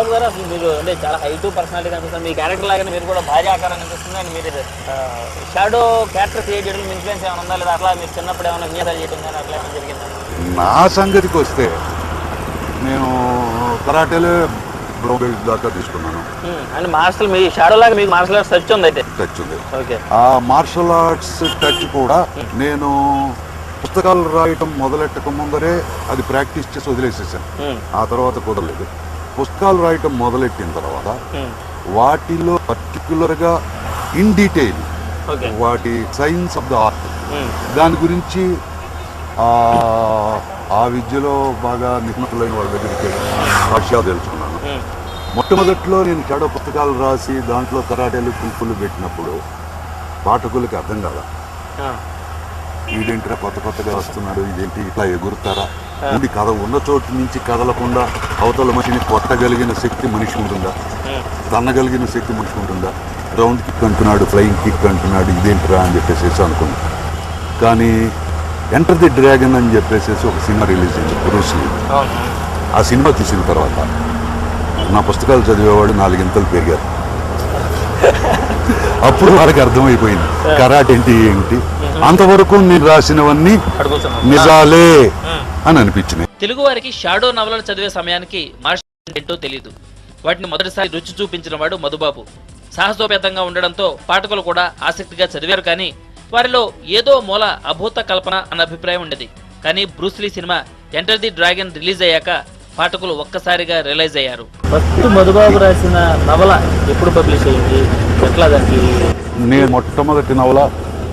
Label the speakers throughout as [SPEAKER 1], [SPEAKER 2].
[SPEAKER 1] మధుబాబు గారు అసలు మీరు అంటే చాలా హైట్ పర్సనాలిటీ కనిపిస్తుంది, మీ క్యారెక్టర్ లాగానే మీరు కూడా భారీ ఆకారం కనిపిస్తుంది. అండ్ మీరు షాడో క్యారెక్టర్ క్రియేట్ చేయడం మీ ఇన్ఫ్లుయెన్స్ ఏమైనా ఉందా, లేదా అట్లా మీరు చిన్నప్పుడు ఏమైనా విన్యాసాలు చేయడం కానీ అట్లా ఏమైనా జరిగిందా?
[SPEAKER 2] నా సంగతికి వస్తే నేను కరాటేలో బ్రౌన్ బెల్ట్ దాకా తీసుకున్నాను.
[SPEAKER 1] అండ్ మార్షల్ మీ షాడో లాగా మీకు మార్షల్ ఆర్ట్స్ టచ్ ఉంది అయితే?
[SPEAKER 2] టచ్ ఉంది.
[SPEAKER 1] ఓకే.
[SPEAKER 2] ఆ మార్షల్ ఆర్ట్స్ టచ్ కూడా నేను పుస్తకాలు రాయటం మొదలెట్టక ముందరే అది ప్రాక్టీస్ చేసి వదిలేసేసాను. ఆ తర్వాత కుదరలేదు. పుస్తకాలు రాయటం మొదలెట్టిన తర్వాత వాటిలో పర్టికులర్గా ఇన్ డీటెయిల్ వాటి సైన్స్ ఆఫ్ ద ఆర్ట్ దాని గురించి ఆ విద్యలో బాగా నిపుణులైన వాళ్ళ దగ్గరికి విషయాలు తెలుసుకున్నాను. మొట్టమొదట్లో నేను షాడో పుస్తకాలు రాసి దాంట్లో కరాటేలు పులుపులు పెట్టినప్పుడు పాఠకులకి అర్థం కాదా, ఇదేంటిరా కొత్త కొత్తగా వస్తున్నాడు, ఇదేంటి ఇట్లా ఎగురుతారా, ఉండి కథ ఉన్న చోటు నుంచి కదలకుండా అవతల మనిషిని కొట్టగలిగిన శక్తి మనిషి ఉంటుందా, తన్నగలిగిన శక్తి మనిషి ఉంటుందా, రౌండ్ కిక్ అంటున్నాడు, ఫ్లయింగ్ కిక్ అంటున్నాడు, ఇదేంటిరా అని చెప్పేసి అనుకున్నాను. కానీ ఎంటర్ ది డ్రాగన్ అని చెప్పేసి ఒక సినిమా రిలీజ్ అయింది, బ్రూస్ లీ. ఆ సినిమా తీసిన తర్వాత నా పుస్తకాలు చదివేవాడు 4 ఇంతలు పెరిగారు. అప్పుడు వారికి అర్థమైపోయింది కరాటే ఏంటి. అంతవరకు నేను రాసినవన్నీ నిజాలే అని అనిపించినాయి.
[SPEAKER 3] తెలుగు వారికి షాడో నవలలు చదివే సమయానికి మార్షల్ ఏంటో తెలియదు. వాటిని మొదటిసారి రుచి చూపించిన వాడు మధుబాబు. సాహసోపేతంగా ఉండడంతో పాఠకులు కూడా ఆసక్తిగా చదివారు. కానీ వారిలో ఏదో మూల అభూత కల్పన అన్న అభిప్రాయం ఉండేది. కానీ Bruce Lee cinema Enter the Dragon release అయ్యాక పాఠకులు ఒక్కసారిగా రియలైజ్ అయ్యారు.
[SPEAKER 1] ఫస్ట్ మధుబాబు రాసిన నవల ఎప్పుడు పబ్లిష్ అయింది, ఎట్లా దానికి?
[SPEAKER 2] నేను మొట్టమొదటి నవల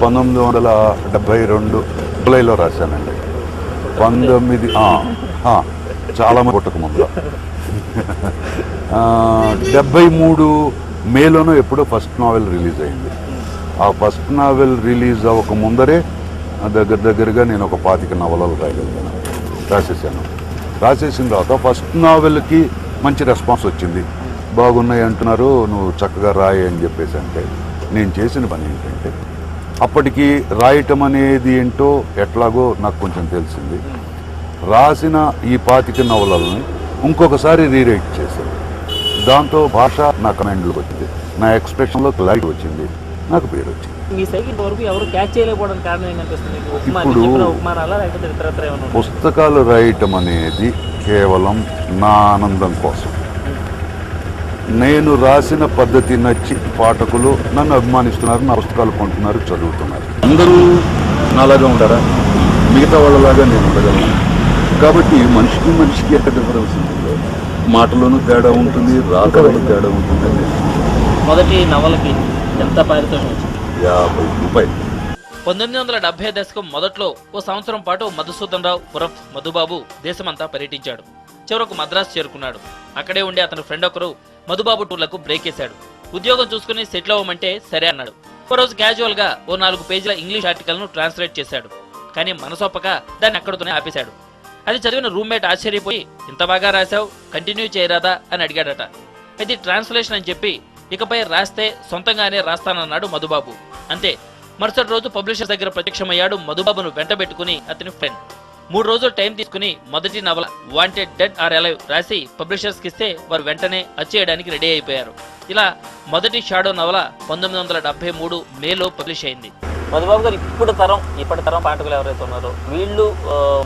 [SPEAKER 2] 1972 జూలైలో రాశానండి. 19 చాలా పుట్టక ముందు 73 మేలోనూ ఎప్పుడో ఫస్ట్ నావెల్ రిలీజ్ అయింది. ఆ ఫస్ట్ నావెల్ రిలీజ్ అవ్వక ముందరే దగ్గరగా నేను ఒక 25 నవలలు రాయగలిగాను, రాసేసాను. రాసేసిన తర్వాత ఫస్ట్ నావెల్కి మంచి రెస్పాన్స్ వచ్చింది. బాగున్నాయి అంటున్నారు, నువ్వు చక్కగా రాయి అని చెప్పేసి. అంటే నేను చేసిన పని ఏంటంటే అప్పటికి రాయటం అనేది ఏంటో ఎట్లాగో నాకు కొంచెం తెలిసింది. రాసిన ఈ 25 నవలల్ని ఇంకొకసారి రీరైట్ చేశాను. దాంతో భాష నా కమాండ్లోకి వచ్చింది, నా ఎక్స్ప్రెషన్లో క్లారిటీ వచ్చింది, నాకు పేరు వచ్చింది.
[SPEAKER 1] మీ సైకిల్ వరకు ఎవరు క్యాచ్ చేయలేకపోవడం కారణం ఏంటనిపిస్తుంది?
[SPEAKER 2] ఇప్పుడు పుస్తకాలు రాయటం అనేది కేవలం నా ఆనందం కోసం. నేను రాసిన పద్ధతి నచ్చి పాఠకులు నన్ను అభిమానిస్తున్నారు, నా పుస్తకాలు కొంటున్నారు, చదువుతున్నారు. అందరూ నాలాగా ఉంటారా? మిగతా వాళ్ళలాగా నేను ఉండగలను. కాబట్టి మనిషికి ఎంత డిఫరెన్స్ ఉంటుందో మాటలోనూ తేడా ఉంటుంది, రాకలోనూ తేడా ఉంటుంది.
[SPEAKER 1] మొదటి నవలకి ఎంత పారితోషికం వచ్చింది?
[SPEAKER 2] 50 రూపాయలు.
[SPEAKER 3] 1970 దశకం మొదట్లో ఓ సంవత్సరం పాటు మధుసూదన్ రావు ఉరఫ్ మధుబాబు దేశమంతా పర్యటించాడు. చివరకు మద్రాసు చేరుకున్నాడు. అక్కడే ఉండే అతని ఫ్రెండ్ ఒకరు మధుబాబు టూర్లకు బ్రేక్ వేశాడు. ఉద్యోగం చూసుకుని సెటిల్ అవ్వమంటే సరే అన్నాడు. ఓ రోజు క్యాజువల్ గా ఓ 4 పేజీల ఇంగ్లీష్ ఆర్టికల్ ను ట్రాన్స్లేట్ చేశాడు. కానీ మనసొప్పక దాన్ని అక్కడితోనే ఆపేశాడు. అది చదివిన రూమ్మేట్ ఆశ్చర్యపోయి, ఇంత బాగా రాశావు, కంటిన్యూ చేయరాదా అని అడిగాడట. ఇది ట్రాన్స్లేషన్ అని చెప్పి ఇకపై రాస్తే సొంతంగానే రాస్తానన్నాడు మధుబాబు. అంతే, మరుసటి రోజు పబ్లిషర్ దగ్గర ప్రత్యక్షమయ్యాడు మధుబాబును వెంటబెట్టుకుని అతని ఫ్రెండ్. 3 రోజులు టైం తీసుకుని మొదటి నవల వాంటెడ్ డెడ్ ఆర్ అలైవ్ రాసి పబ్లిషర్స్కి ఇస్తే వారు వెంటనే అచ్చేయడానికి రెడీ అయిపోయారు. ఇలా మొదటి షాడో నవల 1973 మేలో పబ్లిష్ అయింది.
[SPEAKER 1] మధుబాబు గారు ఇప్పటి తరం పాఠకులు ఎవరైతే ఉన్నారో వీళ్ళు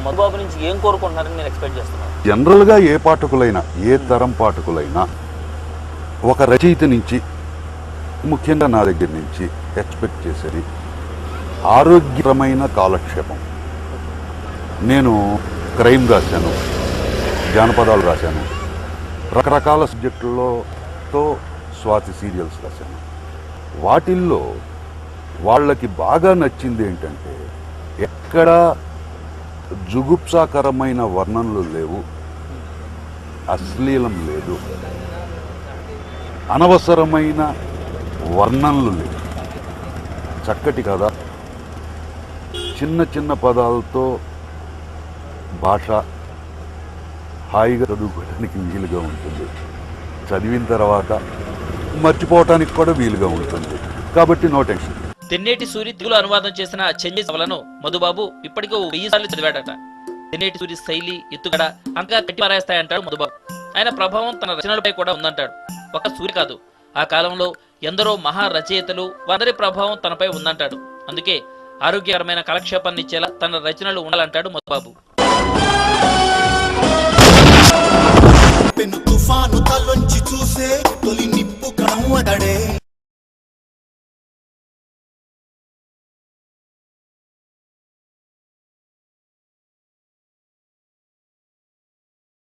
[SPEAKER 1] మధుబాబు నుంచి ఏం కోరుకుంటున్నారని నేను ఎక్స్పెక్ట్ చేస్తున్నాను.
[SPEAKER 2] జనరల్గా ఏ పాఠకులైనా, ఏ తరం పాఠకులైనా ఒక రచయిత నుంచి, ముఖ్యంగా నా దగ్గర నుంచి ఎక్స్పెక్ట్ చేసేది ఆరోగ్యకరమైన కాలక్షేపం. నేను క్రైమ్ రాశాను, జానపదాలు రాశాను, రకరకాల సబ్జెక్టులతో స్వాతి సీరియల్స్ రాశాను. వాటిల్లో వాళ్ళకి బాగా నచ్చింది ఏంటంటే ఎక్కడ జుగుప్సాకరమైన వర్ణనలు లేవు, అశ్లీలం లేదు, అనవసరమైన వర్ణనలు లేవు, చక్కటి కథ, చిన్న చిన్న పదాలతో భాష హాయిగా చదువుకోవడానికి వీలుగా ఉంటుంది, చదివిన తర్వాత మర్చిపోవటానికి కూడా వీలుగా ఉంటుంది. కాబట్టి నో టెన్షన్.
[SPEAKER 3] తెన్నేటి సూరి తెలుగులో అనువాదం చేసిన చెంజి నవలను మధుబాబు ఇప్పటికో 1000 సార్లు చదివాడట. తెన్నేటి సూరి శైలి, ఎత్తుగడ అంకా కట్టి పారేస్తాయంటాడు మధుబాబు. ఆయన ప్రభావం తన రచనలపై కూడా ఉందంటాడు. ఒక సూర్య కాదు, ఆ కాలంలో ఎందరో మహా రచయితలు వారి ప్రభావం తనపై ఉందంటాడు. అందుకే ఆరోగ్యకరమైన కాలక్షేపాన్ని ఇచ్చేలా తన రచనలు ఉండాలంటాడు మధుబాబు.
[SPEAKER 4] పెను తుఫాను తలొంచి చూసే తొలి నిప్పు కణము అతడే.